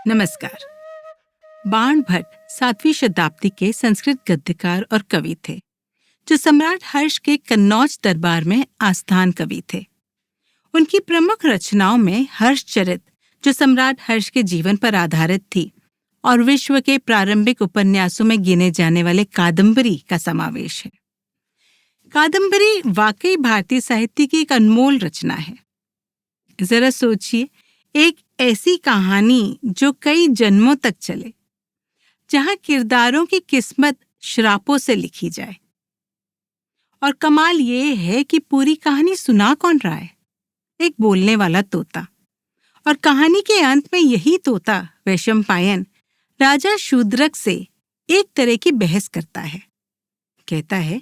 नमस्कार। बाण भट्ट 7वीं शताब्दी के संस्कृत गद्यकार और कवि थे, जो सम्राट हर्ष के कन्नौज दरबार में आस्थान कवि थे। उनकी प्रमुख रचनाओं में हर्षचरित, जो सम्राट हर्ष के जीवन पर आधारित थी, और विश्व के प्रारंभिक उपन्यासों में गिने जाने वाले कादम्बरी का समावेश है। कादम्बरी वाकई भारतीय साहित्य की एक अनमोल रचना है। जरा सोचिए, एक ऐसी कहानी जो कई जन्मों तक चले, जहां किरदारों की किस्मत श्रापों से लिखी जाए। और कमाल ये है कि पूरी कहानी सुना कौन रहा है? एक बोलने वाला तोता। और कहानी के अंत में यही तोता वैशंपायन राजा शूद्रक से एक तरह की बहस करता है। कहता है,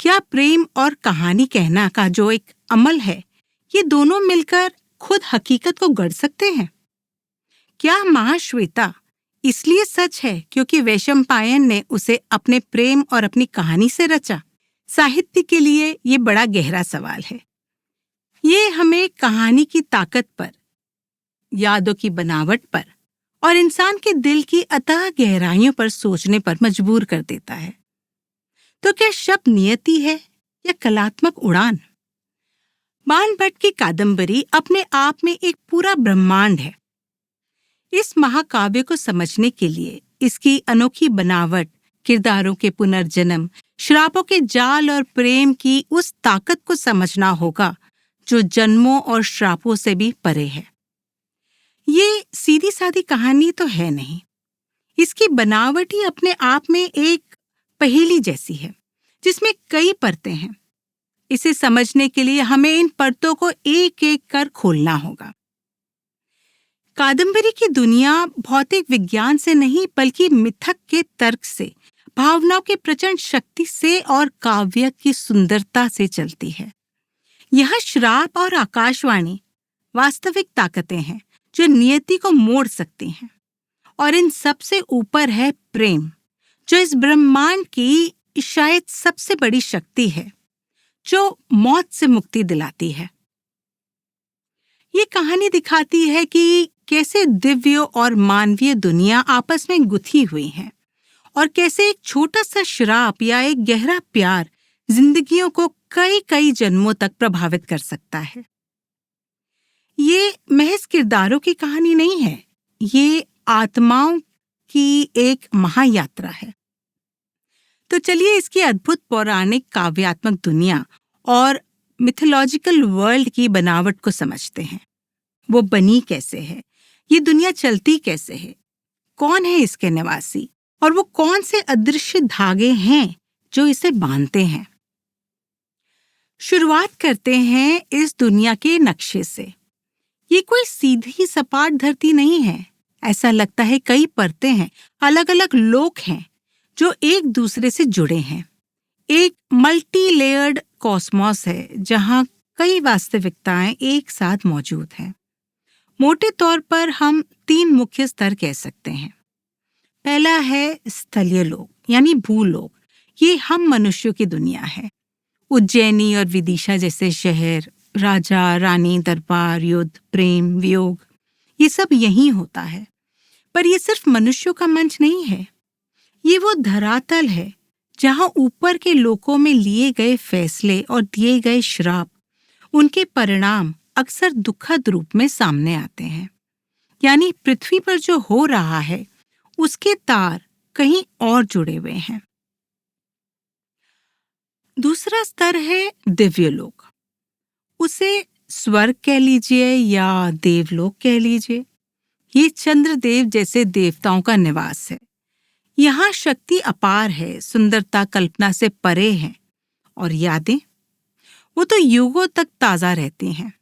क्या प्रेम और कहानी कहना का जो एक अमल है, ये दोनों मिलकर खुद हकीकत को गढ़ सकते हैं? क्या महाश्वेता इसलिए सच है क्योंकि वैशंपायन ने उसे अपने प्रेम और अपनी कहानी से रचा? साहित्य के लिए ये बड़ा गहरा सवाल है। ये हमें कहानी की ताकत पर, यादों की बनावट पर और इंसान के दिल की अथाह गहराइयों पर सोचने पर मजबूर कर देता है। तो क्या शब्द नियति है या कलात्मक उड़ान? बाण भट्ट की कादम्बरी अपने आप में एक पूरा ब्रह्मांड है। इस महाकाव्य को समझने के लिए इसकी अनोखी बनावट, किरदारों के पुनर्जन्म, श्रापों के जाल और प्रेम की उस ताकत को समझना होगा जो जन्मों और श्रापों से भी परे है। ये सीधी सादी कहानी तो है नहीं। इसकी बनावट ही अपने आप में एक पहेली जैसी है, जिसमें कई परतें हैं। इसे समझने के लिए हमें इन परतों को एक एक कर खोलना होगा। कादम्बरी की दुनिया भौतिक विज्ञान से नहीं, बल्कि मिथक के तर्क से, भावनाओं की प्रचंड शक्ति से और काव्य की सुंदरता से चलती है। यह श्राप और आकाशवाणी वास्तविक ताकतें हैं जो नियति को मोड़ सकती हैं। और इन सबसे ऊपर है प्रेम, जो इस ब्रह्मांड की शायद सबसे बड़ी शक्ति है, जो मौत से मुक्ति दिलाती है। ये कहानी दिखाती है कि कैसे दिव्य और मानवीय दुनिया आपस में गुथी हुई हैं, और कैसे एक छोटा सा श्राप या एक गहरा प्यार जिंदगियों को कई कई जन्मों तक प्रभावित कर सकता है। ये महज किरदारों की कहानी नहीं है, ये आत्माओं की एक महायात्रा है। तो चलिए इसकी अद्भुत पौराणिक काव्यात्मक दुनिया और मिथोलॉजिकल वर्ल्ड की बनावट को समझते हैं। वो बनी कैसे है, ये दुनिया चलती कैसे है, कौन है इसके निवासी, और वो कौन से अदृश्य धागे हैं जो इसे बांधते हैं। शुरुआत करते हैं इस दुनिया के नक्शे से। ये कोई सीधी सपाट धरती नहीं है। ऐसा लगता है कई परतें हैं, अलग अलग लोक हैं जो एक दूसरे से जुड़े हैं। एक मल्टी लेयर्ड कॉस्मॉस है जहां कई वास्तविकताएं एक साथ मौजूद हैं। मोटे तौर पर हम 3 मुख्य स्तर कह सकते हैं। पहला है स्थलीय लोक, यानी भूलोक। ये हम मनुष्यों की दुनिया है। उज्जैनी और विदिशा जैसे शहर, राजा रानी, दरबार, युद्ध, प्रेम, वियोग, ये सब यहीं होता है। पर ये सिर्फ मनुष्यों का मंच नहीं है। ये वो धरातल है जहां ऊपर के लोकों में लिए गए फैसले और दिए गए श्राप, उनके परिणाम अक्सर दुखद रूप में सामने आते हैं। यानी पृथ्वी पर जो हो रहा है, उसके तार कहीं और जुड़े हुए हैं। दूसरा स्तर है दिव्यलोक। उसे स्वर्ग कह लीजिए या देवलोक कह लीजिए। ये चंद्रदेव जैसे देवताओं का निवास है। यहाँ शक्ति अपार है, सुंदरता कल्पना से परे है, और यादें, वो तो युगों तक ताजा रहती हैं।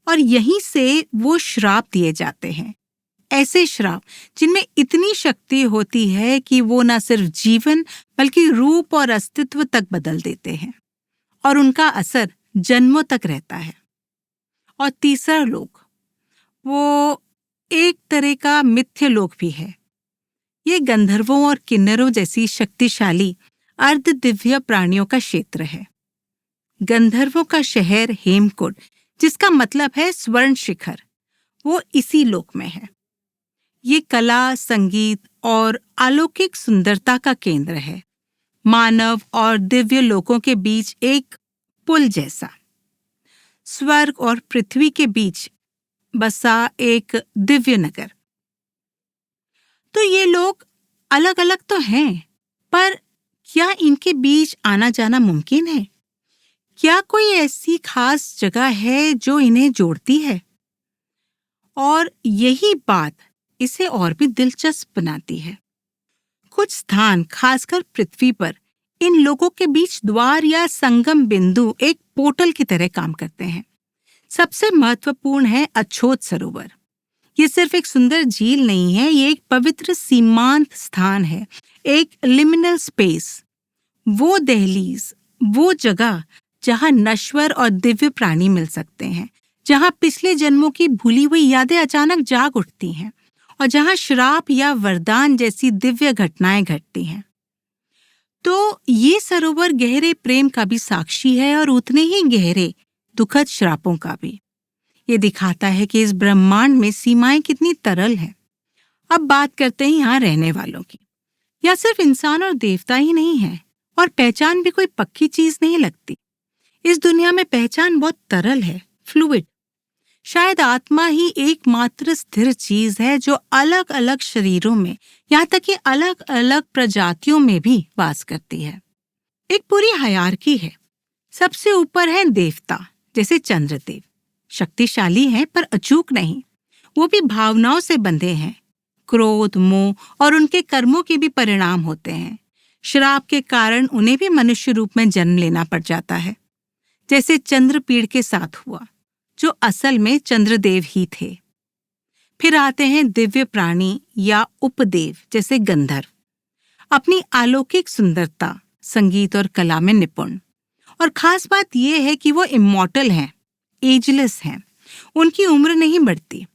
और यहीं से वो श्राप दिए जाते हैं। ऐसे श्राप जिनमें इतनी शक्ति होती है कि वो न सिर्फ जीवन बल्कि रूप और अस्तित्व तक बदल देते हैं, और उनका असर जन्मों तक रहता है। और तीसरा लोक, वो एक तरह का मिथ्य लोक भी है। ये गंधर्वों और किन्नरों जैसी शक्तिशाली अर्ध दिव्य प्राणियों का क्षेत्र है। गंधर्वों का शहर हेमकुंड, जिसका मतलब है स्वर्ण शिखर, वो इसी लोक में है। ये कला, संगीत और अलौकिक सुंदरता का केंद्र है, मानव और दिव्य लोकों के बीच एक पुल जैसा, स्वर्ग और पृथ्वी के बीच बसा एक दिव्य नगर। तो ये लोग अलग अलग तो हैं, पर क्या इनके बीच आना जाना मुमकिन है? क्या कोई ऐसी खास जगह है जो इन्हें जोड़ती है? और यही बात इसे और भी दिलचस्प बनाती है। कुछ स्थान, खासकर पृथ्वी पर, इन लोगों के बीच द्वार या संगम बिंदु एक पोर्टल की तरह काम करते हैं। सबसे महत्वपूर्ण है अछोत सरोवर। ये सिर्फ एक सुंदर झील नहीं है, ये एक पवित्र सीमांत स्थान है, एक लिमिनल स्पेस, वो दहलीज, वो जगह जहां नश्वर और दिव्य प्राणी मिल सकते हैं, जहां पिछले जन्मों की भूली हुई यादें अचानक जाग उठती हैं और जहां श्राप या वरदान जैसी दिव्य घटनाएं घटती हैं। तो ये सरोवर गहरे प्रेम का भी साक्षी है और उतने ही गहरे दुखद श्रापों का भी। ये दिखाता है कि इस ब्रह्मांड में सीमाएं कितनी तरल हैं। अब बात करते हैं यहाँ रहने वालों की। यह सिर्फ इंसान और देवता ही नहीं है, और पहचान भी कोई पक्की चीज नहीं लगती। इस दुनिया में पहचान बहुत तरल है, फ्लूइड। शायद आत्मा ही एकमात्र स्थिर चीज है जो अलग अलग शरीरों में, यहाँ तक कि अलग अलग प्रजातियों में भी वास करती है। एक पूरी हायरार्की है। सबसे ऊपर है देवता, जैसे चंद्रदेव। शक्तिशाली हैं पर अचूक नहीं। वो भी भावनाओं से बंधे हैं। क्रोध, मोह और उनके कर्मों के भी परिणाम होते हैं। श्राप के कारण उन्हें भी मनुष्य रूप में जन्म लेना पड़ जाता है, जैसे चंद्रपीड़ के साथ हुआ, जो असल में चंद्रदेव ही थे। फिर आते हैं दिव्य प्राणी या उपदेव, जैसे गंधर्व। अपनी अलौकिक सुंदरता, संगीत और कला में निपुण। और खास बात यह है कि वो इमॉर्टल हैं, एजलेस हैं। उनकी उम्र नहीं बढ़ती।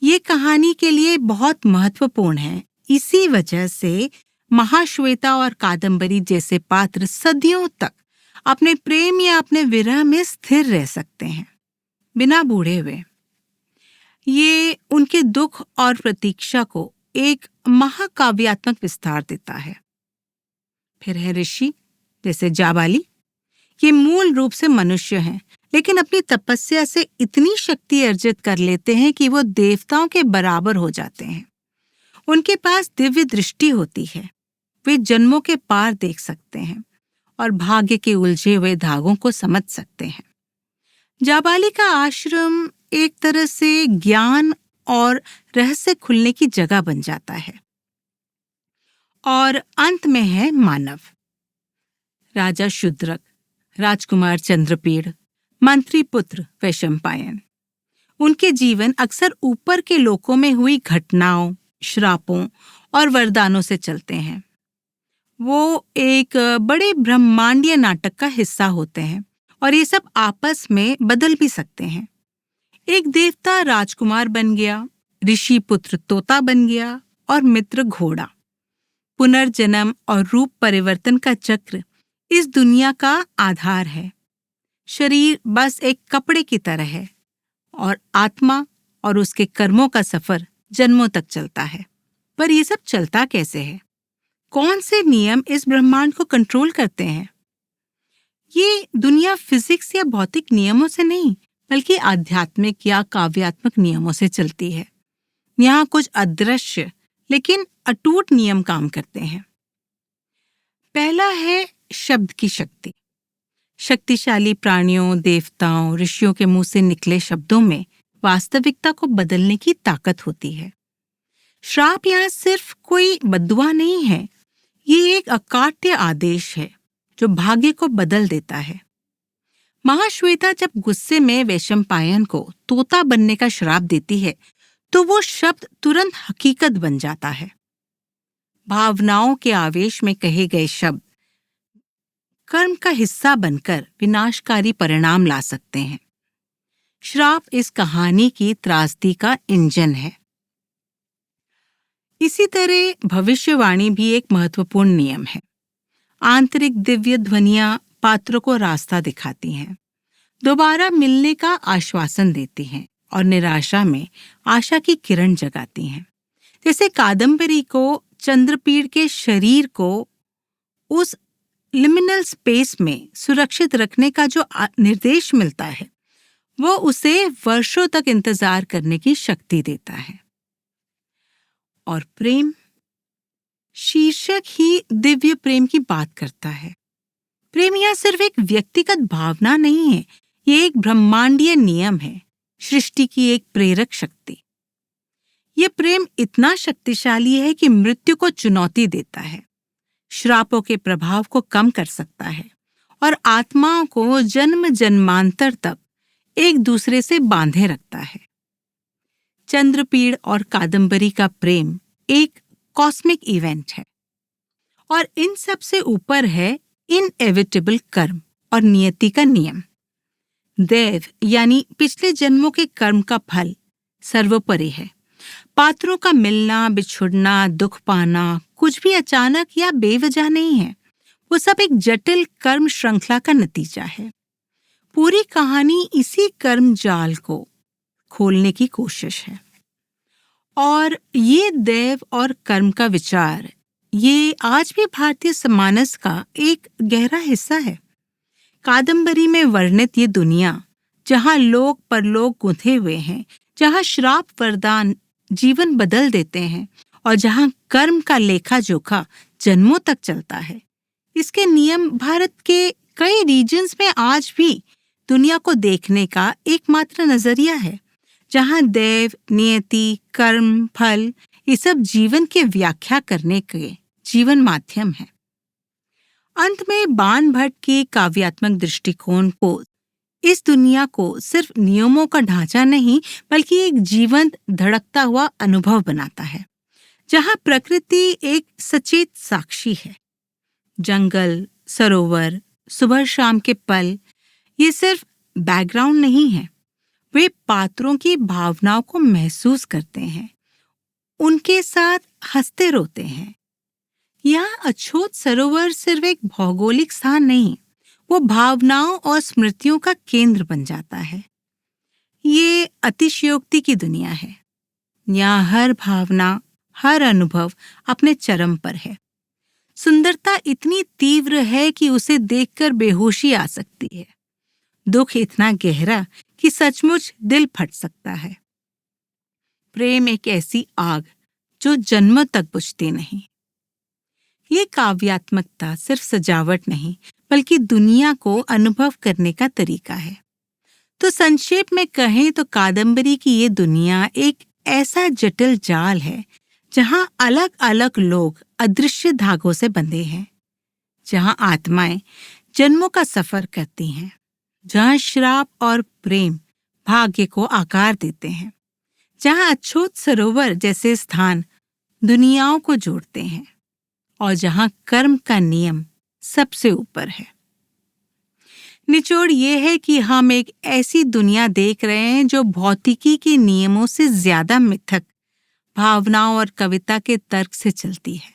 ये कहानी के लिए बहुत महत्वपूर्ण है। इसी वजह से महाश्वेता और कादम्बरी जैसे पात्र सदियों तक अपने प्रेम या अपने विरह में स्थिर रह सकते हैं, बिना बूढ़े हुए। ये उनके दुख और प्रतीक्षा को एक महाकाव्यात्मक विस्तार देता है। फिर है ऋषि, जैसे जाबाली। ये मूल रूप से मनुष्य हैं, लेकिन अपनी तपस्या से इतनी शक्ति अर्जित कर लेते हैं कि वो देवताओं के बराबर हो जाते हैं। उनके पास दिव्य दृष्टि होती है। वे जन्मों के पार देख सकते हैं और भाग्य के उलझे हुए धागों को समझ सकते हैं। जाबाली का आश्रम एक तरह से ज्ञान और रहस्य खुलने की जगह बन जाता है। और अंत में है मानव। राजा शूद्रक, राजकुमार चंद्रपीड़, मंत्री पुत्र वैशंपायन। उनके जीवन अक्सर ऊपर के लोकों में हुई घटनाओं, श्रापों और वरदानों से चलते हैं। वो एक बड़े ब्रह्मांडीय नाटक का हिस्सा होते हैं और ये सब आपस में बदल भी सकते हैं। एक देवता राजकुमार बन गया, ऋषि पुत्र तोता बन गया और मित्र घोड़ा। पुनर्जन्म और रूप परिवर्तन का चक्र इस दुनिया का आधार है। शरीर बस एक कपड़े की तरह है और आत्मा और उसके कर्मों का सफर जन्मों तक चलता है। पर ये सब चलता कैसे है? कौन से नियम इस ब्रह्मांड को कंट्रोल करते हैं? ये दुनिया फिजिक्स या भौतिक नियमों से नहीं, बल्कि आध्यात्मिक या काव्यात्मक नियमों से चलती है। यहाँ कुछ अदृश्य लेकिन अटूट नियम काम करते हैं। पहला है शब्द की शक्ति। शक्तिशाली प्राणियों, देवताओं, ऋषियों के मुंह से निकले शब्दों में वास्तविकता को बदलने की ताकत होती है। श्राप यहाँ सिर्फ कोई बद्दुआ नहीं है, ये एक अकाट्य आदेश है जो भाग्य को बदल देता है। महाश्वेता जब गुस्से में वैशंपायन को तोता बनने का श्राप देती है, तो वो शब्द तुरंत हकीकत बन जाता है। भावनाओं के आवेश में कहे गए शब्द कर्म का हिस्सा बनकर विनाशकारी परिणाम ला सकते हैं। श्राप इस कहानी की त्रासदी का इंजन है। इसी तरह भविष्यवाणी भी एक महत्वपूर्ण नियम है। आंतरिक दिव्य ध्वनियां पात्रों को रास्ता दिखाती हैं, दोबारा मिलने का आश्वासन देती हैं और निराशा में आशा की किरण जगाती हैं। जैसे कादम्बरी को चंद्रपीड़ के शरीर को उस लिमिनल स्पेस में सुरक्षित रखने का जो निर्देश मिलता है, वो उसे वर्षों तक इंतजार करने की शक्ति देता है। और प्रेम, शीर्षक ही दिव्य प्रेम की बात करता है। प्रेम यह सिर्फ एक व्यक्तिगत भावना नहीं है, ये एक ब्रह्मांडीय नियम है, सृष्टि की एक प्रेरक शक्ति। यह प्रेम इतना शक्तिशाली है कि मृत्यु को चुनौती देता है, श्रापों के प्रभाव को कम कर सकता है और आत्माओं को जन्म जन्मांतर तक एक दूसरे से बांधे रखता है। चंद्रपीड़ और कादम्बरी का प्रेम एक कॉस्मिक इवेंट है और इन सब से ऊपर है इनएविटेबल कर्म और नियति का नियम। देव यानी पिछले जन्मों के कर्म का फल सर्वोपरि है। पात्रों का मिलना, बिछुड़ना, दुख पाना कुछ भी अचानक या बेवजह नहीं है, वो सब एक जटिल कर्म श्रृंखला का नतीजा है। पूरी कहानी इसी कर्म जाल को खोलने की कोशिश है। और ये देव और कर्म का विचार, ये आज भी भारतीय समानस का एक गहरा हिस्सा है। कादम्बरी में वर्णित ये दुनिया, जहाँ लोक परलोक गुंथे हुए हैं, जहाँ श्राप वरदान जीवन बदल देते हैं और जहाँ कर्म का लेखा जोखा जन्मों तक चलता है, इसके नियम भारत के कई रीजन्स में आज भी दुनिया को देखने का एकमात्र नजरिया है, जहाँ देव, नियति, कर्म, फल ये सब जीवन की व्याख्या करने के जीवन माध्यम है। अंत में बाणभट्ट की काव्यात्मक दृष्टिकोण को इस दुनिया को सिर्फ नियमों का ढांचा नहीं, बल्कि एक जीवंत धड़कता हुआ अनुभव बनाता है, जहाँ प्रकृति एक सचेत साक्षी है। जंगल, सरोवर, सुबह शाम के पल ये सिर्फ बैकग्राउंड नहीं है, वे पात्रों की भावनाओं को महसूस करते हैं, उनके साथ हंसते रोते हैं। यहाँ अछूत सरोवर सिर्फ एक भौगोलिक स्थान नहीं, वो भावनाओं और स्मृतियों का केंद्र बन जाता है। ये अतिशयोक्ति की दुनिया है। यहाँ हर भावना, हर अनुभव अपने चरम पर है। सुंदरता इतनी तीव्र है कि उसे देखकर बेहोशी आ सकती है। दुख इतना गहरा कि सचमुच दिल फट सकता है। प्रेम एक ऐसी आग जो जन्मों तक बुझती नहीं। ये काव्यात्मकता सिर्फ सजावट नहीं, बल्कि दुनिया को अनुभव करने का तरीका है। तो संक्षेप में कहें तो कादम्बरी की ये दुनिया एक ऐसा जटिल जाल है, जहाँ अलग अलग लोग अदृश्य धागों से बंधे हैं, जहाँ आत्माएं जन्मों का सफर करती हैं, जहाँ श्राप और प्रेम भाग्य को आकार देते हैं, जहाँ अछूत सरोवर जैसे स्थान दुनियाओं को जोड़ते हैं और जहाँ कर्म का नियम सबसे ऊपर है। निचोड़ ये है कि हम एक ऐसी दुनिया देख रहे हैं जो भौतिकी के नियमों से ज्यादा मिथक, भावनाओं और कविता के तर्क से चलती है।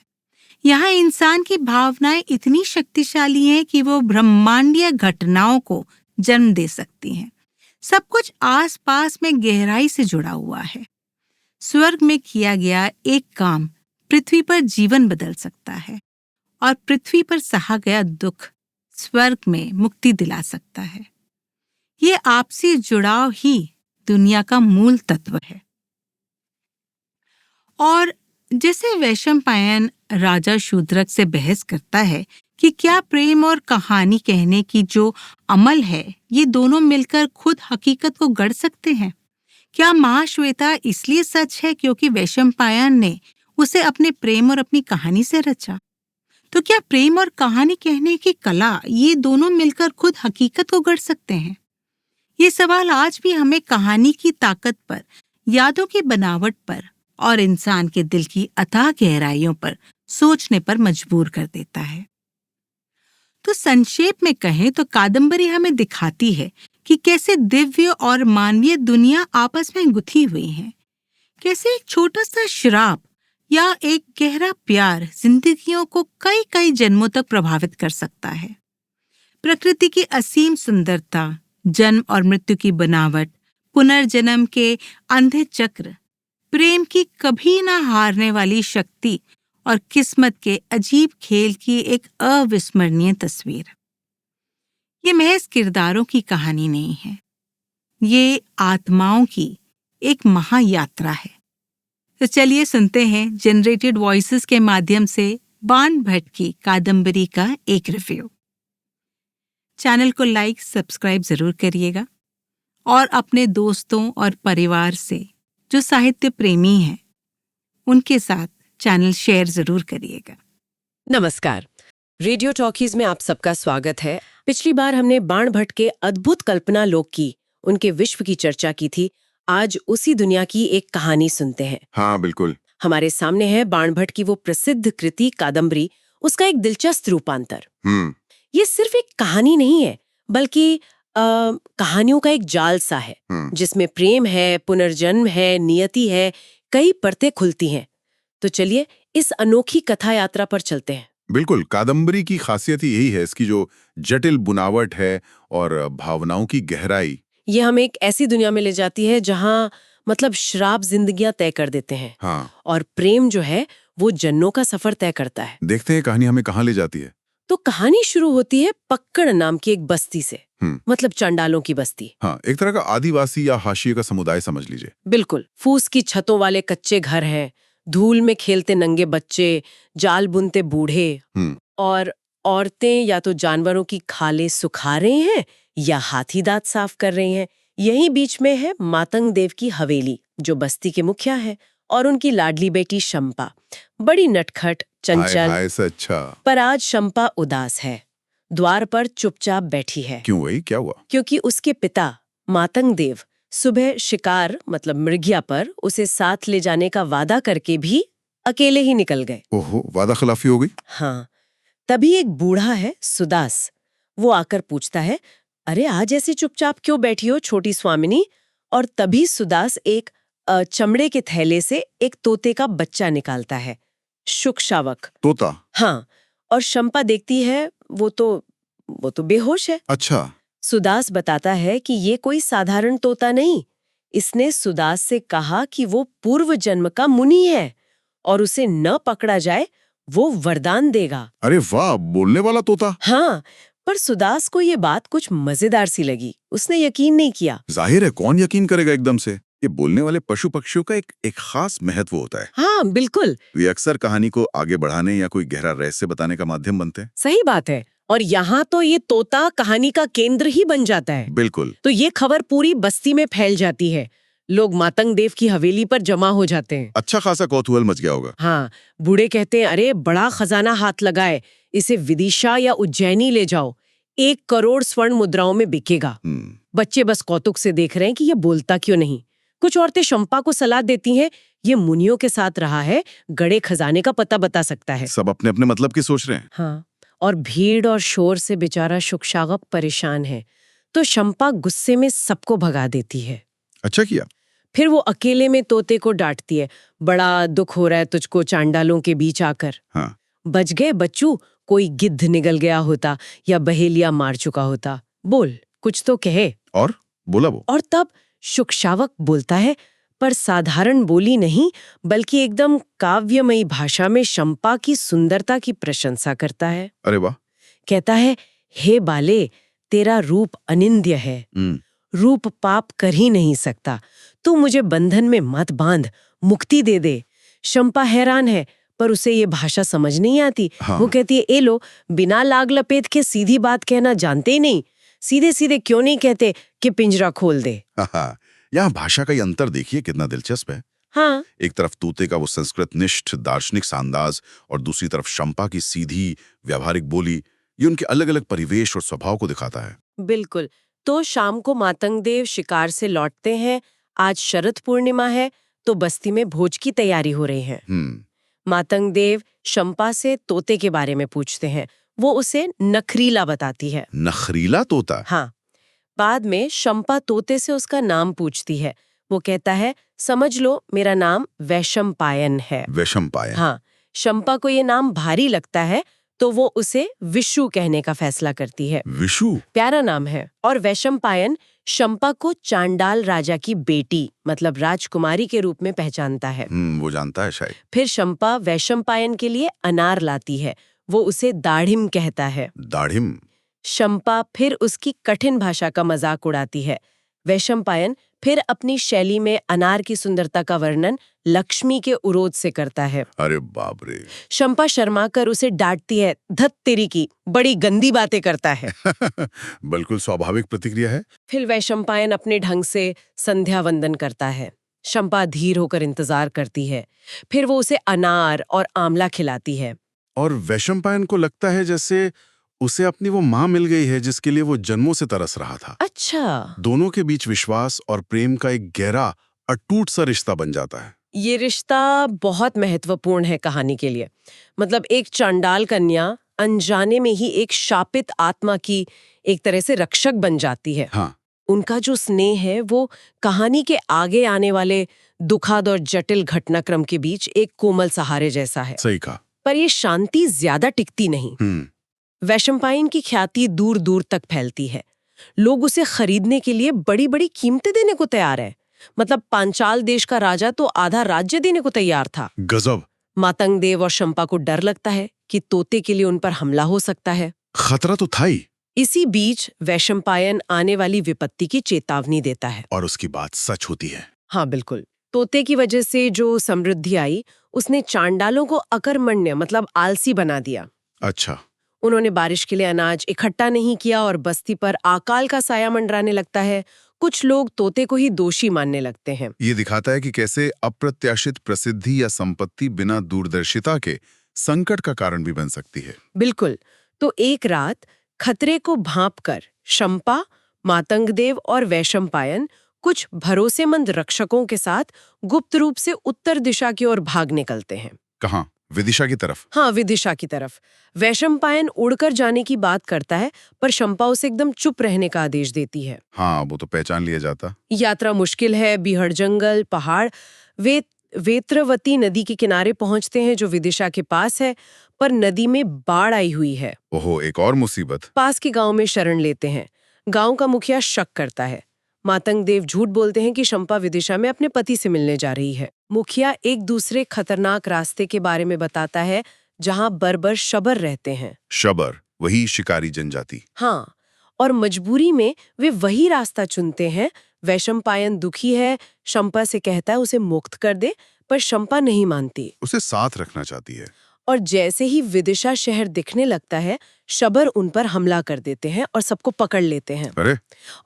यहाँ इंसान की भावनाएं इतनी शक्तिशाली हैं कि वो ब्रह्मांडीय घटनाओं को जन्म दे सकती हैं। सब कुछ आसपास में गहराई से जुड़ा हुआ है। स्वर्ग में किया गया एक काम पृथ्वी पर जीवन बदल सकता है और पृथ्वी पर सहा गया दुख स्वर्ग में मुक्ति दिला सकता है। ये आपसी जुड़ाव ही दुनिया का मूल तत्व है। और जैसे वैशंपायन राजा शूद्रक से बहस करता है कि क्या प्रेम और कहानी कहने की जो अमल है, ये दोनों मिलकर खुद हकीकत को गढ़ सकते हैं? क्या महाश्वेता इसलिए सच है क्योंकि वैशंपायन ने उसे अपने प्रेम और अपनी कहानी से रचा? तो क्या प्रेम और कहानी कहने की कला, ये दोनों मिलकर खुद हकीकत को गढ़ सकते हैं? ये सवाल आज भी हमें कहानी की ताकत पर, यादों की बनावट पर और इंसान के दिल की अथाह गहराइयों पर सोचने पर मजबूर कर देता है। तो संक्षेप में कहें तो कादम्बरी हमें दिखाती है कि कैसे दिव्य और मानवीय दुनिया आपस में गुथी हुई हैं। कैसे एक छोटा सा श्राप या एक गहरा प्यार जिंदगियों को कई कई जन्मों तक प्रभावित कर सकता है। प्रकृति की असीम सुंदरता, जन्म और मृत्यु की बनावट, पुनर्जन्म के अंधे चक्र, प्रेम की कभी ना हारने वाली शक्ति और किस्मत के अजीब खेल की एक अविस्मरणीय तस्वीर। ये महज किरदारों की कहानी नहीं है, ये आत्माओं की एक महायात्रा है। तो चलिए सुनते हैं जनरेटेड वॉइसेस के माध्यम से बाण भट्ट की कादम्बरी का एक रिव्यू। चैनल को लाइक सब्सक्राइब जरूर करिएगा और अपने दोस्तों और परिवार से जो साहित्य प्रेमी हैं उनके साथ चैनल शेयर जरूर करिएगा। नमस्कार, रेडियो टॉकीज में आप सबका स्वागत है। पिछली बार हमने बाण भट्ट के अद्भुत कल्पना लोक की, उनके विश्व की चर्चा की थी। आज उसी दुनिया की एक कहानी सुनते हैं। हाँ बिल्कुल। हमारे सामने है बाण भट्ट की वो प्रसिद्ध कृति कादम्बरी, उसका एक दिलचस्प रूपांतर। ये सिर्फ एक कहानी नहीं है, बल्कि कहानियों का एक जाल सा है, जिसमें प्रेम है, पुनर्जन्म है, नियति है, कई परतें खुलती हैं। तो चलिए इस अनोखी कथा यात्रा पर चलते हैं। बिल्कुल, कादम्बरी की खासियत ही यही है, इसकी जो जटिल बुनावट है और भावनाओं की गहराई। ये हमें एक ऐसी दुनिया में ले जाती है जहाँ मतलब श्राप जिंदगियां तय कर देते हैं। हाँ। और प्रेम जो है वो जन्नों का सफर तय करता है। देखते हैं कहानी हमें कहाँ ले जाती है। तो कहानी शुरू होती है पक्कड़ नाम की एक बस्ती से, मतलब चंडालों की बस्ती। हाँ, एक तरह का आदिवासी या हाशिए का समुदाय समझ लीजिए। बिल्कुल, फूस की छतों वाले कच्चे घर हैं, धूल में खेलते नंगे बच्चे, जाल बुनते बूढ़े, और औरतें या तो जानवरों की खालें सुखा रही हैं या हाथी दांत साफ कर रही हैं। यहीं बीच में है मातंग देव की हवेली, जो बस्ती के मुखिया है, और उनकी लाडली बेटी शंपा, बड़ी नटखट चंचल। हाय से अच्छा। पर आज शंपा उदास है, द्वार पर चुपचाप बैठी है। क्यों भाई, क्या हुआ? क्योंकि उसके पिता मातंग देव सुबह शिकार मतलब मृगिया पर उसे साथ ले जाने का वादा करके भी अकेले ही निकल गए। ओहो, वादा खिलाफी हो गई। हाँ, तभी एक बूढ़ा है सुदास, वो आकर पूछता है, अरे आज ऐसे चुपचाप क्यों बैठी हो छोटी स्वामिनी? और तभी सुदास एक चमड़े के थैले से एक तोते का बच्चा निकालता है, शुकशावक। तोता? हाँ, और शंपा देखती है वो तो बेहोश है। अच्छा। सुदास बताता है कि ये कोई साधारण तोता नहीं, इसने सुदास से कहा कि वो पूर्व जन्म का मुनि है और उसे न पकड़ा जाए वो वरदान देगा। अरे वाह, बोलने वाला तोता। हाँ, पर सुदास को ये बात कुछ मजेदार सी लगी, उसने यकीन नहीं किया। जाहिर है, कौन यकीन करेगा एकदम से। ये बोलने वाले पशु पक्षियों का एक खास महत्व होता है। हाँ बिल्कुल, वे अक्सर कहानी को आगे बढ़ाने या कोई गहरा रहस्य बताने का माध्यम बनते हैं। सही बात है, और यहाँ तो ये तोता कहानी का केंद्र ही बन जाता है। बिल्कुल। तो ये खबर पूरी बस्ती में फैल जाती है, लोग मातंग देव की हवेली पर जमा हो जाते हैं। अच्छा खासा कौतूहल मच गया होगा। हाँ, बूढ़े कहते हैं, अरे बड़ा खजाना हाथ लगाए, इसे विदिशा या उज्जैनी ले जाओ, 1 करोड़ स्वर्ण मुद्राओं में बिकेगा। बच्चे बस कौतुक से देख रहे हैं कि ये बोलता क्यों नहीं। कुछ औरतें शंपा को सलाह देती हैं, ये मुनियों के साथ रहा है, गड़े खजाने का पता बता सकता है। सब अपने अपने मतलब की सोच रहे हैं। हाँ, और भीड़ और शोर से बेचारा शुकशावक परेशान है, तो शंपा गुस्से में सबको भगा देती है। अच्छा किया। फिर वो अकेले में तोते को डांटती है, बड़ा दुख हो रहा है तुझको चांडालों के बीच आकर। हाँ। बच गए बच्चू, कोई गिद्ध निगल गया होता या बहेलिया मार चुका होता, बोल कुछ तो कहे। और बोला वो। और तब शुकशावक बोलता है, पर साधारण बोली नहीं, बल्कि एकदम काव्यमयी भाषा में शंपा की सुंदरता की प्रशंसा करता है। अरे वाह। कहता है, हे बाले, तेरा रूप अनिंद्य है, रूप पाप कर ही नहीं सकता, तू मुझे बंधन में मत बांध, मुक्ति दे दे। शंपा हैरान है, पर उसे ये भाषा समझ नहीं आती। हाँ। वो कहती है, ए लो, बिना लाग लपेट के सीधी बात कहना जानते ही नहीं, सीधे सीधे क्यों नहीं कहते कि पिंजरा खोल दे। यहाँ भाषा का ये अंतर देखिए कितना दिलचस्प है। हाँ, एक तरफ तूते का वो संस्कृत निष्ठ दार्शनिक सांदाज और दूसरी तरफ शंपा की सीधी व्यावहारिक बोली, ये उनके अलग अलग परिवेश और स्वभाव को दिखाता है। बिल्कुल। तो शाम को मातंग देव शिकार से लौटते हैं। आज शरद पूर्णिमा है, तो बस्ती में भोज की तैयारी हो रही है। मातंग देव शंपा से तोते के बारे में पूछते हैं, वो उसे नखरीला बताती है। नखरीला तोता? हाँ। बाद में शंपा तोते से उसका नाम पूछती है। वो कहता है, समझ लो मेरा नाम वैशंपायन है। वैशंपायन? हाँ। शंपा को ये नाम भारी लगता है, तो वो उसे विशु कहने का फैसला करती है। विशु? प्यारा नाम है। और वैशंपायन शंपा को चांडाल राजा की बेटी मतलब राजकुमारी के रूप में पहचानता है। वो जानता है शायद। फिर शंपा वैशंपायन के लिए अनार लाती है, वो उसे दाढ़िम कहता है। दाढ़िम? शंपा फिर उसकी कठिन भाषा का मजाक उड़ाती है। वैशंपायन फिर अपनी शैली में अनार की सुंदरता का वर्णन लक्ष्मी के उरोध से करता है। अरे बाप रे। शंपा शर्मा कर उसे डांटती है, धत तेरी की, बड़ी गंदी बातें करता है। बिल्कुल स्वाभाविक प्रतिक्रिया है। फिर वैशंपायन अपने ढंग से संध्या वंदन करता है। शंपा धीर होकर इंतजार करती है, फिर वो उसे अनार और आंवला खिलाती है। और वैशंपायन को लगता है जैसे उसे अपनी वो माँ मिल गई है जिसके लिए वो जन्मों से तरस रहा था। अच्छा, दोनों के बीच विश्वास और प्रेम का एक गहरा अटूट सा रिश्ता बन जाता है। ये रिश्ता बहुत महत्वपूर्ण है कहानी के लिए। मतलब एक चांडाल कन्या अनजाने में ही एक शापित आत्मा की एक तरह से रक्षक बन जाती है। हाँ। उनका जो स्नेह है वो कहानी के आगे आने वाले दुखद और जटिल घटनाक्रम के बीच एक कोमल सहारे जैसा है। सही कहा। पर ये शांति ज्यादा टिकती नहीं। वैशंपायन की ख्याति दूर दूर तक फैलती है। लोग उसे खरीदने के लिए बड़ी बड़ी कीमतें देने को तैयार है। मतलब पांचाल देश का राजा तो आधा राज्य देने को तैयार था। गजब। मातंग देव और शंपा को डर लगता है कि तोते के लिए उन पर हमला हो सकता है। खतरा तो था ही। इसी बीच वैशंपायन आने वाली विपत्ति की चेतावनी देता है। और उसकी बात सच होती है। हाँ बिल्कुल। तोते की वजह से जो समृद्धि आई उसने चांडालों को अकर्मण्य मतलब आलसी बना दिया। अच्छा। उन्होंने बारिश के लिए अनाज इकट्ठा नहीं किया और बस्ती पर अकाल का साया मंडराने लगता है। कुछ लोग तोते को ही दोषी मानने लगते हैं। ये दिखाता है कि कैसे अप्रत्याशित प्रसिद्धि या संपत्ति बिना दूरदर्शिता के संकट का कारण भी बन सकती है। बिल्कुल। तो एक रात खतरे को भांपकर शंपा, मातंगदेव और वैशंपायन कुछ भरोसेमंद रक्षकों के साथ गुप्त रूप से उत्तर दिशा की ओर भाग निकलते हैं। कहाँ? विदिशा की तरफ? हाँ, विदिशा की तरफ। वैशंपायन उड़कर जाने की बात करता है, पर शंपा उसे एकदम चुप रहने का आदेश देती है। हाँ, वो तो पहचान लिया जाता। यात्रा मुश्किल है, बीहड़ जंगल, पहाड़। वे वेत्रवती नदी के किनारे पहुंचते हैं जो विदिशा के पास है, पर नदी में बाढ़ आई हुई है। ओहो, एक और मुसीबत। पास के गांव में शरण लेते हैं। गांव का मुखिया शक करता है। मातंग देव झूठ बोलते हैं कि शंपा विदिशा में अपने पति से मिलने जा रही है। मुखिया एक दूसरे खतरनाक रास्ते के बारे में बताता है जहां बर्बर शबर रहते हैं। शबर, वही शिकारी जनजाति। हाँ, और मजबूरी में वे वही रास्ता चुनते हैं। वैशंपायन दुखी है, शंपा से कहता है उसे मुक्त कर दे, पर शंपा नहीं मानती। उसे साथ रखना चाहती है। और जैसे ही विदिशा शहर दिखने लगता है, शबर उन पर हमला कर देते हैं और सबको पकड़ लेते हैं। अरे!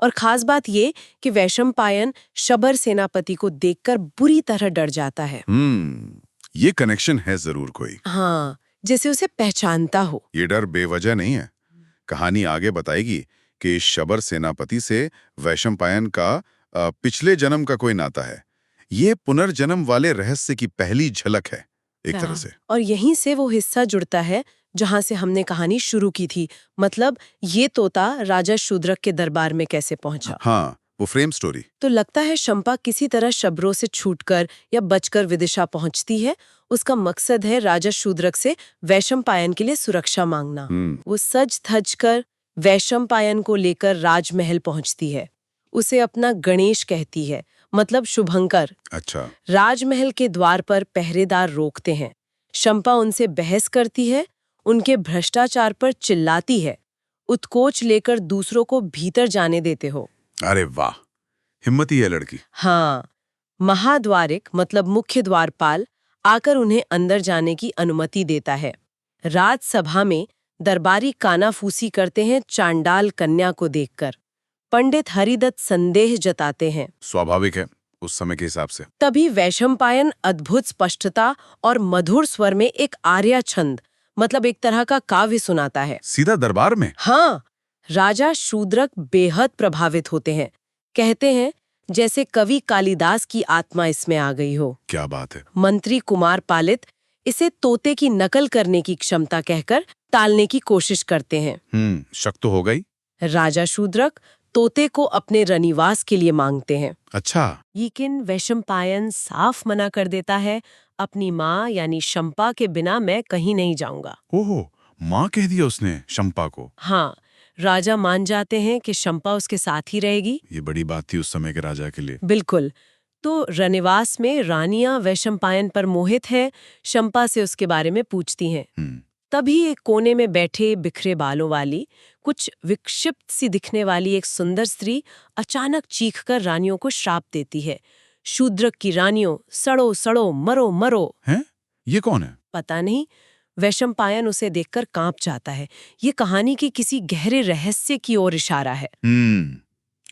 और खास बात ये कि वैशंपायन शबर सेनापति को देखकर बुरी तरह डर जाता है। ये कनेक्शन है जरूर कोई। हाँ, जैसे उसे पहचानता हो। ये डर बेवजह नहीं है। कहानी आगे बताएगी कि शबर सेनापति से वैशंपायन का पिछले जन्म का कोई नाता है। ये पुनर्जन्म वाले रहस्य की पहली झलक है एक तरह से। और यहीं से वो हिस्सा जुड़ता है जहां से हमने कहानी शुरू की थी। मतलब ये तोता राजा शूद्रक के दरबार में कैसे पहुंचा। हाँ, वो फ्रेम स्टोरी। तो लगता है शंपा किसी तरह शबरों से छूटकर या बचकर विदिशा पहुंचती है। उसका मकसद है राजा शूद्रक से वैशंपायन के लिए सुरक्षा मांगना। वो सज धज कर वैशंपायन को लेकर राजमहल पहुंचती है। उसे अपना गणेश कहती है, मतलब शुभंकर। अच्छा। राजमहल के द्वार पर पहरेदार रोकते हैं। शंपा उनसे बहस करती है, उनके भ्रष्टाचार पर चिल्लाती है। उत्कोच लेकर दूसरों को भीतर जाने देते हो। अरे वाह, हिम्मती है लड़की। हाँ, महाद्वारिक मतलब मुख्य द्वारपाल आकर उन्हें अंदर जाने की अनुमति देता है। राजसभा में दरबारी कानाफूसी करते हैं चांडाल कन्या को देखकर। पंडित हरिदत्त संदेह जताते हैं। स्वाभाविक है उस समय के हिसाब से। तभी वैशंपायन अद्भुत स्पष्टता और मधुर स्वर में एक आर्या छंद मतलब एक तरह का काव्य सुनाता है। सीधा दरबार में? हाँ, राजा शूद्रक बेहद प्रभावित होते हैं। कहते हैं जैसे कवि कालिदास की आत्मा इसमें आ गई हो। क्या बात है। मंत्री कुमार पालित इसे तोते की नकल करने की क्षमता कहकर टालने की कोशिश करते हैं। शक तो हो गई। राजा शूद्रक तोते को अपने रनिवास के लिए मांगते हैं। अच्छा। लेकिन वैशंपायन साफ मना कर देता है, अपनी माँ यानी शंपा के बिना मैं कहीं नहीं जाऊंगा। ओहो, माँ कह दिया उसने शंपा को। हाँ, राजा मान जाते हैं कि शंपा उसके साथ ही रहेगी। ये बड़ी बात थी उस समय के राजा के लिए। बिल्कुल। तो रनिवास में रानियां वैशंपायन पर मोहित हैं, शंपा से उसके बारे में पूछती हैं। तभी एक कोने में बैठे बिखरे बालों वाली, कुछ विक्षिप्त सी दिखने वाली एक सुंदर स्त्री अचानक चीखकर रानियों को श्राप देती है। शूद्रक की रानियों, सड़ो सड़ो, मरो मरो। हैं? ये कौन है? पता नहीं। वैशंपायन उसे देखकर कांप जाता है। ये कहानी के किसी गहरे रहस्य की ओर इशारा है।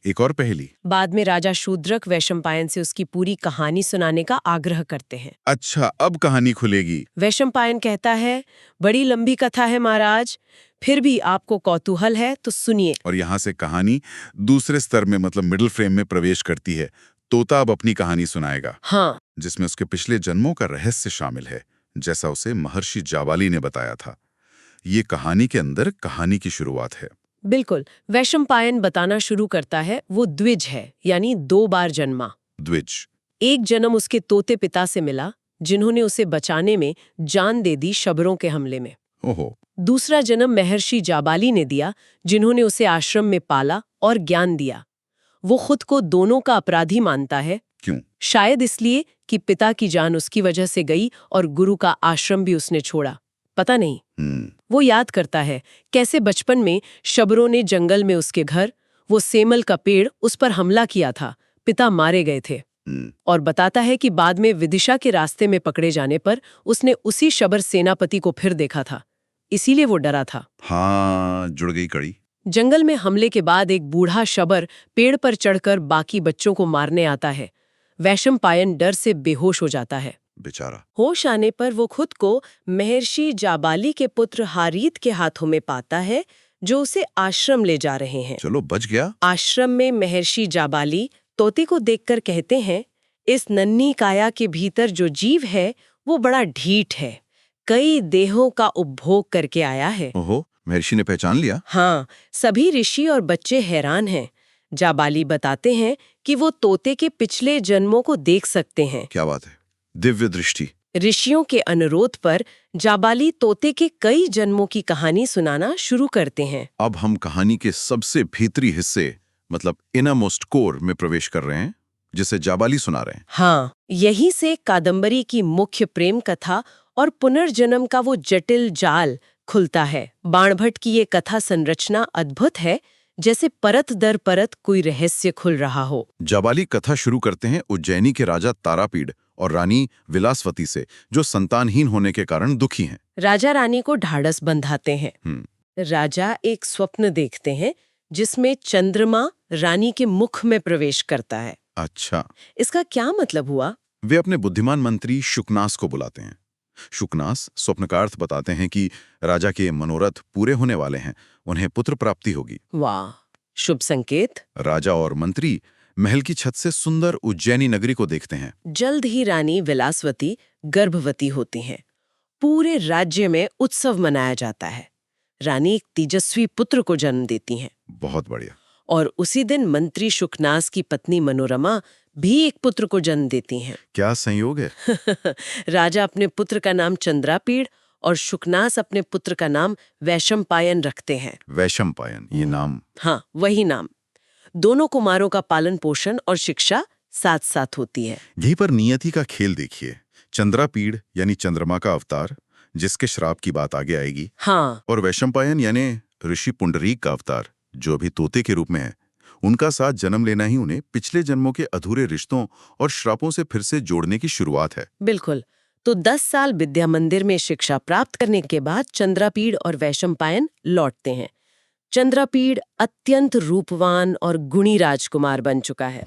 एक और पहेली। बाद में राजा शूद्रक वैशंपायन से उसकी पूरी कहानी सुनाने का आग्रह करते हैं। अच्छा, अब कहानी खुलेगी। वैशंपायन कहता है, बड़ी लंबी कथा है महाराज, फिर भी आपको कौतूहल है तो सुनिए। और यहाँ से कहानी दूसरे स्तर में, मतलब मिडिल फ्रेम में प्रवेश करती है। तोता अब अपनी कहानी सुनाएगा। हाँ, जिसमें उसके पिछले जन्मों का रहस्य शामिल है, जैसा उसे महर्षि जाबाली ने बताया था। ये कहानी के अंदर कहानी की शुरुआत है। बिल्कुल। वैशंपायन बताना शुरू करता है, वो द्विज है, यानी 2 बार जन्मा। द्विज। एक जन्म उसके तोते पिता से मिला, जिन्होंने उसे बचाने में जान दे दी शबरों के हमले में। ओहो। दूसरा जन्म महर्षि जाबाली ने दिया, जिन्होंने उसे आश्रम में पाला और ज्ञान दिया। वो खुद को दोनों का अपराधी मानता है। क्यों? शायद इसलिए कि पिता की जान उसकी वजह से गई और गुरु का आश्रम भी उसने छोड़ा। पता नहीं। वो याद करता है कैसे बचपन में शबरों ने जंगल में उसके घर, वो सेमल का पेड़, उस पर हमला किया था, पिता मारे गए थे। और बताता है कि बाद में विदिशा के रास्ते में पकड़े जाने पर उसने उसी शबर सेनापति को फिर देखा था, इसीलिए वो डरा था। हाँ, जुड़ गई कड़ी। जंगल में हमले के बाद एक बूढ़ा शबर पेड़ पर चढ़कर बाकी बच्चों को मारने आता है। वैशंपायन डर से बेहोश हो जाता है। बेचारा। होश आने पर वो खुद को महर्षि जाबाली के पुत्र हारीत के हाथों में पाता है, जो उसे आश्रम ले जा रहे हैं। चलो, बच गया। आश्रम में महर्षि जाबाली तोते को देखकर कहते हैं, इस नन्ही काया के भीतर जो जीव है वो बड़ा ढीठ है, कई देहों का उपभोग करके आया है। ओहो, महर्षि ने पहचान लिया। हाँ, सभी ऋषि और बच्चे हैरान हैं। जाबाली बताते हैं कि वो तोते के पिछले जन्मों को देख सकते हैं। क्या बात है, दिव्य दृष्टि। ऋषियों के अनुरोध पर जाबाली तोते के कई जन्मों की कहानी सुनाना शुरू करते हैं। अब हम कहानी के सबसे भीतरी हिस्से, मतलब इनरमोस्ट कोर में प्रवेश कर रहे हैं, जिसे जाबाली सुना रहे हैं। हाँ, यहीं से कादम्बरी की मुख्य प्रेम कथा और पुनर्जन्म का वो जटिल जाल खुलता है। बाणभट्ट की ये कथा संरचना अद्भुत है, जैसे परत दर परत कोई रहस्य खुल रहा हो। जाबाली कथा शुरू करते हैं उज्जैनी के राजा तारापीड़ और रानी विलासवती से, जो संतानहीन होने के कारण दुखी हैं। राजा रानी को ढाढ़स बंधाते हैं। राजा एक स्वप्न देखते हैं जिसमें चंद्रमा रानी के मुख में प्रवेश करता है। अच्छा, इसका क्या मतलब हुआ? वे अपने बुद्धिमान मंत्री शुकनास को बुलाते हैं। शुकनास स्वप्न का अर्थ बताते हैं कि राजा के मनोरथ पूरे होने वाले हैं, उन्हें पुत्र प्राप्ति होगी। वाह, शुभ संकेत। राजा और मंत्री महल की छत से सुंदर उज्जैनी नगरी को देखते हैं। जल्द ही रानी विलासवती गर्भवती होती हैं। पूरे राज्य में उत्सव मनाया जाता है। रानी एक तेजस्वी पुत्र को जन्म देती हैं। बहुत बढ़िया। और उसी दिन मंत्री शुकनास की पत्नी मनोरमा भी एक पुत्र को जन्म देती हैं। क्या संयोग है। राजा अपने पुत्र का नाम चंद्रापीड़ और शुकनास अपने पुत्र का नाम वैशंपायन रखते हैं। वैशंपायन, ये नाम। हाँ, वही नाम। दोनों कुमारों का पालन पोषण और शिक्षा साथ साथ होती है। यहीं पर नियति का खेल देखिए। चंद्रापीड़ यानी चंद्रमा का अवतार, जिसके श्राप की बात आगे आएगी। हाँ। और वैशंपायन यानी ऋषि पुंडरीक का अवतार, जो अभी तोते के रूप में है। उनका साथ जन्म लेना ही उन्हें पिछले जन्मों के अधूरे रिश्तों और श्रापों से फिर से जोड़ने की शुरुआत है। बिल्कुल। तो 10 साल विद्या मंदिर में शिक्षा प्राप्त करने के बाद चंद्रापीड़ और वैशंपायन लौटते हैं। चंद्रापीड़ अत्यंत रूपवान और गुणी राजकुमार बन चुका है।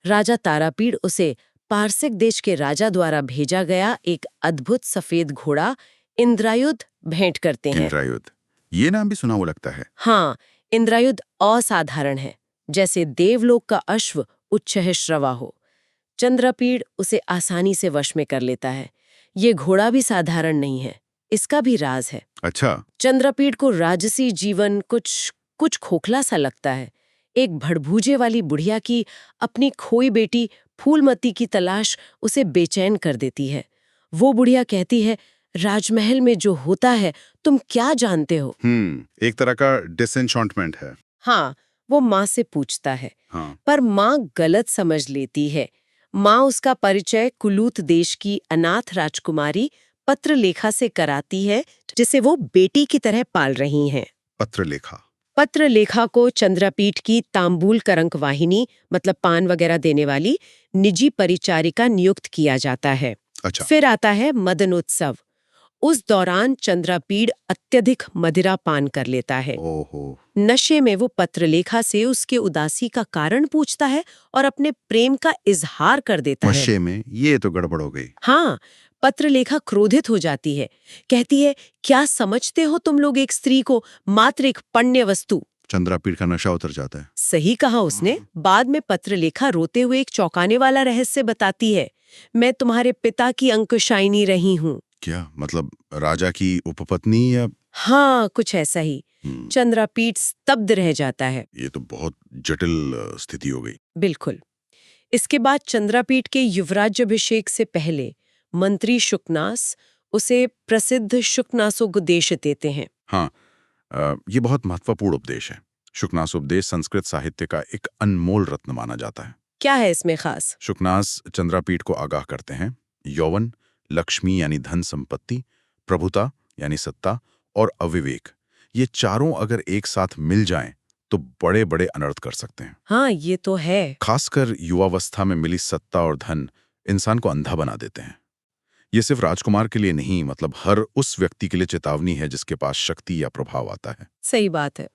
राजा तारापीड़ उसे पारसिक देश के राजा द्वारा भेजा गया एक अद्भुत सफेद घोड़ा इंद्रायुध भेंट करते हैं। इंद्रायुध, ये नाम भी सुना हुआ लगता है। हाँ, इंद्रायुध असाधारण है, जैसे देवलोक का अश्व उच्छ्रवा हो। चंद्रापीड़ उसे आसानी से वश में कर लेता है। ये घोड़ा भी साधारण नहीं है, इसका भी राज है। अच्छा। चंद्रापीड़ को राजसी जीवन कुछ खोखला सा लगता है। एक भड़भूजे वाली बुढ़िया की अपनी खोई बेटी फूलमती की तलाश उसे बेचैन कर देती है। वो बुढ़िया कहती है, राजमहल में जो होता है तुम क्या जानते हो? एक तरह का डिसएन्चॉन्टमेंट है। हाँ, वो माँ से पूछता है, हाँ, पर माँ गलत समझ लेती है। माँ उसका परिचय कुलूत देश की अनाथ राजकुमारी पत्रलेखा से कराती है, जिसे वो बेटी की तरह पाल रही हैं। पत्रलेखा। पत्रलेखा को चंद्रपीठ की तांबूल करंक वाहिनी मतलब पान वगैरह देने वाली निजी परिचारिका नियुक्त किया जाता है। अच्छा। फिर आता है मदनोत्सव। उस दौरान चंद्रपीड़ अत्यधिक मदिरा पान कर लेता है। ओहो। नशे में वो पत्रलेखा से उसके उदासी का कारण पूछता है और अपने प्रेम का इजहार कर देता है। नशे में ये तो गड़बड़ हो गई। हाँ, पत्रलेखा क्रोधित हो जाती है। कहती है, क्या समझते हो तुम लोग एक स्त्री को मात्र एक पण्य वस्तु? चंद्रापीठ का नशा उतर जाता है। सही कहा उसने। बाद में पत्रलेखा रोते हुए एक चौंकाने वाला रहस्य बताती है, मैं तुम्हारे पिता की अंकुशाइनी रही हूँ। क्या मतलब राजा की उपपत्नी या? हाँ, कुछ ऐसा ही। चंद्रपीठ स्तब्ध रह जाता है। ये तो बहुत जटिल स्थिति हो गई। बिल्कुल। इसके बाद चंद्रपीठ के युवराज्याभिषेक से पहले मंत्री शुकनास उसे प्रसिद्ध शुकनासोपदेश देते हैं। हाँ, ये बहुत महत्वपूर्ण उपदेश है। शुकनास उपदेश संस्कृत साहित्य का एक अनमोल रत्न माना जाता है। क्या है इसमें खास? शुकनास चंद्रापीठ को आगाह करते हैं, यौवन, लक्ष्मी यानी धन संपत्ति, प्रभुता यानी सत्ता और अविवेक, ये चारों अगर एक साथ मिल जाएं तो बड़े बड़े अनर्थ कर सकते हैं। हाँ, ये तो है। खासकर युवावस्था में मिली सत्ता और धन इंसान को अंधा बना देते हैं। ये सिर्फ राजकुमार के लिए नहीं, मतलब हर उस व्यक्ति के लिए चेतावनी है जिसके पास शक्ति या प्रभाव आता है। सही बात है।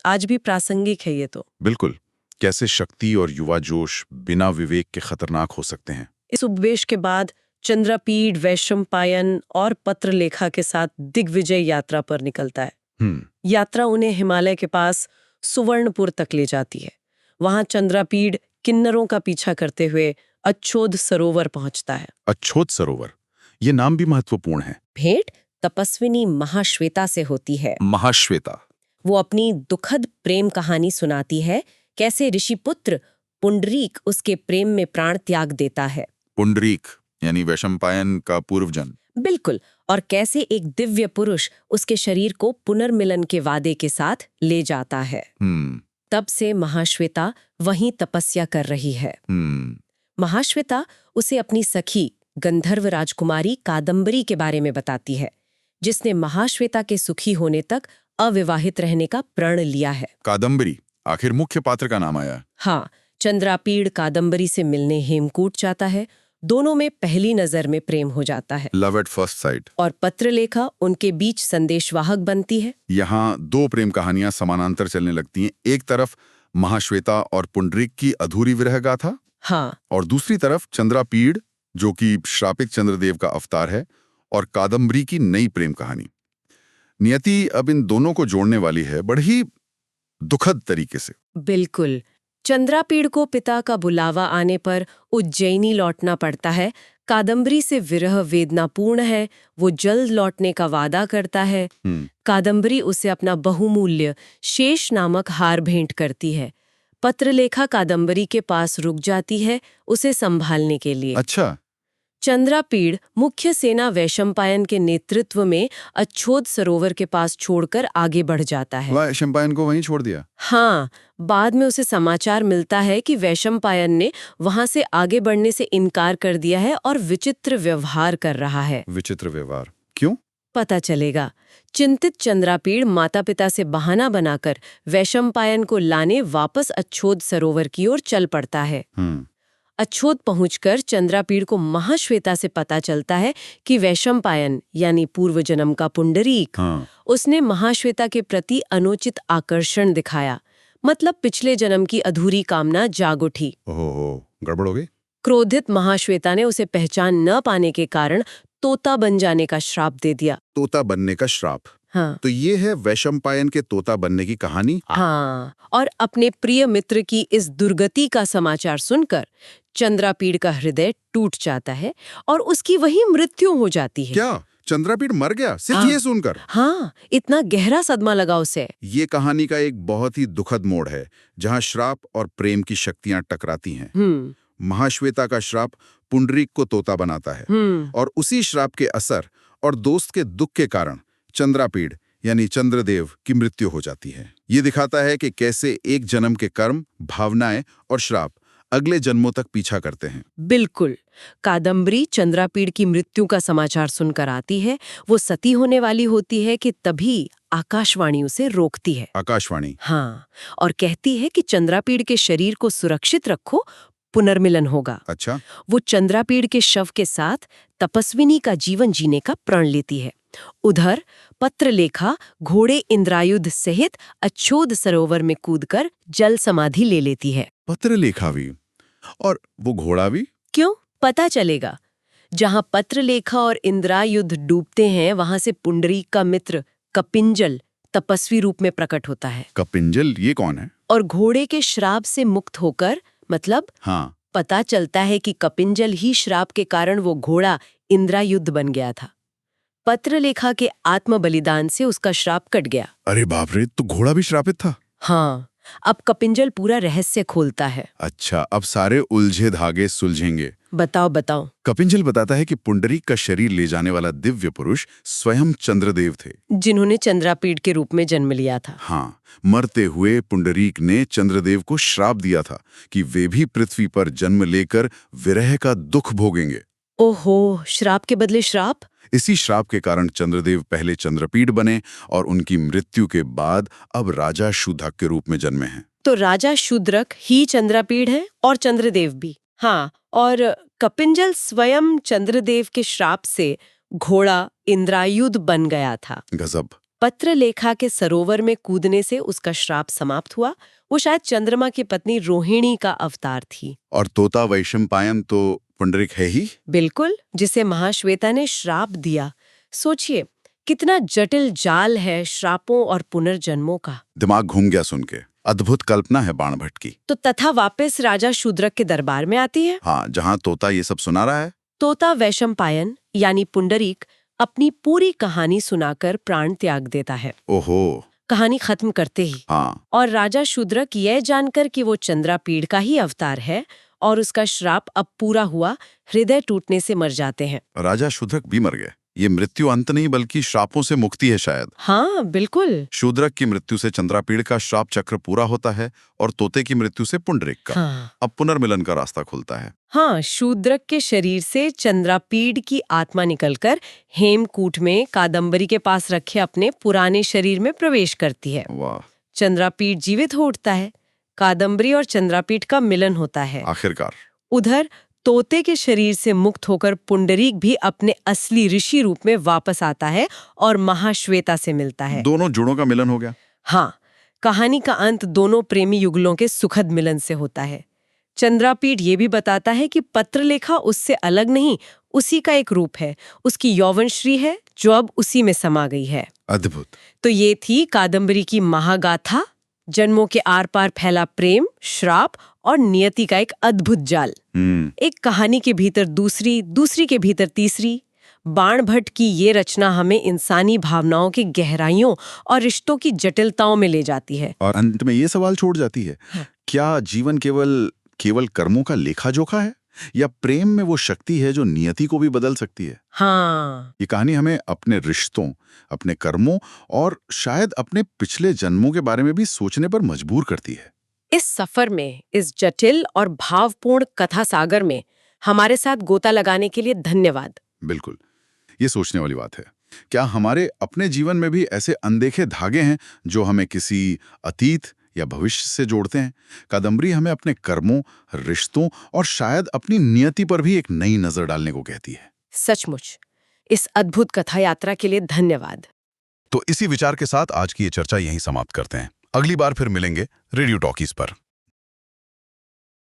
आज भी प्रासंगिक है ये तो। बिल्कुल। कैसे शक्ति और युवा जोश बिना विवेक के खतरनाक हो सकते हैं। इस उपदेश के बाद चंद्रपीठ वैशंपायन और पत्रलेखा के साथ दिग्विजय यात्रा पर निकलता है। यात्रा उन्हें हिमालय के पास सुवर्णपुर तक ले जाती है। वहां चंद्रपीठ किन्नरों का पीछा करते हुए अच्छोद सरोवर पहुंचता है। अच्छोद सरोवर, ये नाम भी महत्वपूर्ण है। भेंट तपस्विनी महाश्वेता से होती है। महाश्वेता। वो अपनी दुखद प्रेम कहानी सुनाती है, कैसे ऋषिपुत्र पुंडरीक उसके प्रेम में प्राण त्याग देता है। पुंडरीक यानी वैशंपायन का पूर्वजन। बिल्कुल। और कैसे एक दिव्य पुरुष उसके शरीर को पुनर्मिलन के वादे के साथ ले जाता है। तब से महाश्वेता वहीं तपस्या कर रही है। महाश्वेता उसे अपनी सखी गंधर्व राजकुमारी कादम्बरी के बारे में बताती है, जिसने महाश्वेता के सुखी होने तक अविवाहित रहने का प्रण लिया है। कादम्बरी, आखिर मुख्य पात्र का नाम आया। हाँ, चंद्रपीठ कादम्बरी से मिलने हेमकूट जाता है। दोनों में पहली नजर में प्रेम हो जाता है। Love at first sight. और पत्रलेखा उनके बीच संदेशवाहक बनती है। यहाँ दो प्रेम कहानियां समानांतर चलने लगती हैं। एक तरफ महाश्वेता और पुंडरीक की अधूरी विरह गाथा, हाँ, और दूसरी तरफ चंद्रपीठ जो कि श्रापित चंद्रदेव का अवतार है, और कादम्बरी की नई प्रेम कहानी। नियति अब इन दोनों को जोड़ने वाली है बड़ी दुखद तरीके से। बिल्कुल। चंद्रपीठ को पिता का बुलावा आने पर उज्जैनी लौटना पड़ता है। कादम्बरी से विरह वेदनापूर्ण है। वो जल्द लौटने का वादा करता है। कादम्बरी उसे अपना बहुमूल्य शेष नामक हार भेंट करती है। पत्रलेखा कादम्बरी के पास रुक जाती है उसे संभालने के लिए। अच्छा। चंद्रपीठ मुख्य सेना वैशंपायन के नेतृत्व में अच्छोद सरोवर के पास छोड़कर आगे बढ़ जाता है। वैशंपायन को वहीं छोड़ दिया? हाँ, बाद में उसे समाचार मिलता है कि वैशंपायन ने वहां से आगे बढ़ने से इनकार कर दिया है और विचित्र व्यवहार कर रहा है। विचित्र व्यवहार क्यों? पता चलेगा। चिंतित चंद्रपीठ माता पिता से बहाना बनाकर वैशंपायन को लाने वापस अच्छोद सरोवर की ओर चल पड़ता है। अच्छोद पहुंचकर चंद्रपीठ को महाश्वेता से पता चलता है कि वैशंपायन यानी पूर्व जन्म का पुंडरीक, उसने महाश्वेता के प्रति अनुचित आकर्षण दिखाया। मतलब पिछले जन्म की अधूरी कामना जाग उठी। ओहो, गड़बड़ हो गई। क्रोधित महाश्वेता ने उसे पहचान न पाने के कारण तोता बन जाने का श्राप दे दिया। तोता बनने का श्राप? हाँ। तो ये है वैशंपायन के तोता बनने की कहानी। हाँ, और अपने प्रिय मित्र की इस दुर्गति का समाचार सुनकर चंद्रपीठ का हृदय टूट जाता है और उसकी वही मृत्यु हो जाती है। क्या चंद्रपीठ मर गया सिर्फ हाँ, ये सुनकर? हाँ, इतना गहरा सदमा लगा उसे। ये कहानी का एक बहुत ही दुखद मोड़ है जहाँ श्राप और प्रेम की शक्तियां टकराती हैं। महाश्वेता का श्राप पुंडरीक को तोता बनाता है और उसी श्राप के असर और दोस्त के दुख के कारण चंद्रपीठ यानी चंद्रदेव की मृत्यु हो जाती है। ये दिखाता है कि कैसे एक जन्म के कर्म, भावनाएं और श्राप अगले जन्मों तक पीछा करते हैं। बिल्कुल। कादम्बरी चंद्रापीड़ की मृत्यु का समाचार सुनकर आती है। वो सती होने वाली होती है कि तभी आकाशवाणी उसे रोकती है। आकाशवाणी? हाँ, और कहती है कि चंद्रापीड़ के शरीर को सुरक्षित रखो, पुनर्मिलन होगा। अच्छा। वो चंद्रापीड़ के शव के साथ तपस्विनी का जीवन जीने का प्रण लेती है। उधर पत्रलेखा घोड़े इंद्रायुध सहित अच्छोद सरोवर में कूदकर जल समाधि ले लेती है। पत्रलेखा भी? और वो घोड़ा भी? क्यों? पता चलेगा। जहां पत्रलेखा और इंद्रायुध डूबते हैं, वहां से पुंडरीक का मित्र कपिंजल तपस्वी रूप में प्रकट होता है। कपिंजल? ये कौन है? और घोड़े के श्राप से मुक्त होकर, मतलब हाँ, पता चलता है कि कपिंजल ही श्राप के कारण वो घोड़ा इंद्रायुध बन गया था। पत्रलेखा के आत्म बलिदान से उसका श्राप कट गया। अरे बाप रे, तो घोड़ा भी श्रापित था? हाँ, अब कपिंजल पूरा रहस्य खोलता है। अच्छा, अब सारे उलझे धागे सुलझेंगे। बताओ बताओ। कपिंजल बताता है कि पुंडरीक का शरीर ले जाने वाला दिव्य पुरुष स्वयं चंद्रदेव थे, जिन्होंने चंद्रापीड़ के रूप में जन्म लिया था। हाँ, मरते हुए पुंडरीक ने चंद्रदेव को श्राप दिया था कि वे भी पृथ्वी पर जन्म लेकर विरह का दुख भोगेंगे। ओहो, श्राप के बदले श्राप? इसी श्राप के कारण चंद्रदेव पहले चंद्रपीड़ बने और उनकी मृत्यु के बाद अब राजा शूद्रक के रूप में जन्मे हैं। तो राजा शूद्रक ही चंद्रापीड़ है और चंद्रदेव भी। हाँ, और कपिंजल स्वयं चंद्रदेव के श्राप से घोड़ा इंद्रायुध बन गया था। गजब। पत्रलेखा के सरोवर में कूदने से उसका श्राप समाप्त हुआ। वो शायद चंद्रमा की पत्नी रोहिणी का अवतार थी। और तोता वैशंपायन तो पुंडरीक है ही? बिल्कुल, जिसे महाश्वेता ने श्राप दिया। सोचिए, कितना जटिल जाल है श्रापों और पुनर्जन्मों का। दिमाग घूम गया सुन के। अद्भुत कल्पना है बाणभट्ट की। तो तथा वापस राजा शूद्रक के दरबार में आती है। हाँ, जहाँ तोता ये सब सुना रहा है। तोता वैशंपायन यानी पुंडरीक अपनी पूरी कहानी सुनाकर प्राण त्याग देता है। ओहो। कहानी खत्म करते ही। हाँ। और राजा शूद्रक यह जानकर कि वो चंद्रापीड़ का ही अवतार है और उसका श्राप अब पूरा हुआ, हृदय टूटने से मर जाते हैं। राजा शूद्रक भी मर गए। ये मृत्यु अंत नहीं बल्कि श्रापों से मुक्ति है शायद। हाँ बिल्कुल। शूद्रक की मृत्यु से चंद्रापीड़ का श्राप चक्र पूरा होता है और तोते की मृत्यु से पुंडरीक का। हाँ। अब पुनर्मिलन का रास्ता खुलता है। हाँ, शूद्रक के शरीर से चंद्रापीड़ की आत्मा निकलकर हेमकूट में कादम्बरी के पास रखे अपने पुराने शरीर में प्रवेश करती है। वाह। चंद्रापीड़ जीवित हो उठता है। कादम्बरी और चंद्रापीड़ का मिलन होता है आखिरकार। उधर तोते के शरीर से मुक्त होकर पुंडरीक भी अपने असली ऋषि रूप में वापस आता है और महाश्वेता से मिलता है। दोनों जुड़ों का मिलन हो गया। हाँ, कहानी का अंत दोनों प्रेमी युगलों के सुखद मिलन से होता है। चंद्रापीड़ ये भी बताता है कि पत्रलेखा उससे अलग नहीं, उसी का एक रूप है। उसकी यौवनश्री है जो अब उसी में समा गई है। अद्भुत। तो ये थी कादम्बरी की महागाथा, जन्मों के आर पार फैला प्रेम, श्राप और नियति का एक अद्भुत जाल। एक कहानी के भीतर दूसरी, दूसरी के भीतर तीसरी। बाणभट्ट की ये रचना हमें इंसानी भावनाओं की गहराइयों और रिश्तों की जटिलताओं में ले जाती है। और अंत में ये सवाल छोड़ जाती है, क्या जीवन केवल कर्मों का लेखा जोखा है या प्रेम में वो शक्ति है जो नियति को भी बदल सकती है? हाँ, ये कहानी हमें अपने रिश्तों, अपने कर्मों और शायद अपने पिछले जन्मों के बारे में भी सोचने पर मजबूर करती है। इस सफर में, इस जटिल और भावपूर्ण कथा सागर में हमारे साथ गोता लगाने के लिए धन्यवाद। बिल्कुल, ये सोचने वाली बात है। क्या हमारे अपने जीवन में भी ऐसे अनदेखे धागे हैं जो हमें किसी अतीत या भविष्य से जोड़ते हैं? कादम्बरी हमें अपने कर्मों, रिश्तों और शायद अपनी नियति पर भी एक नई नजर डालने को कहती है। सचमुच, इस अद्भुत कथा यात्रा के लिए धन्यवाद। तो इसी विचार के साथ आज की ये चर्चा यहीं समाप्त करते हैं। अगली बार फिर मिलेंगे रेडियो टॉकीज पर।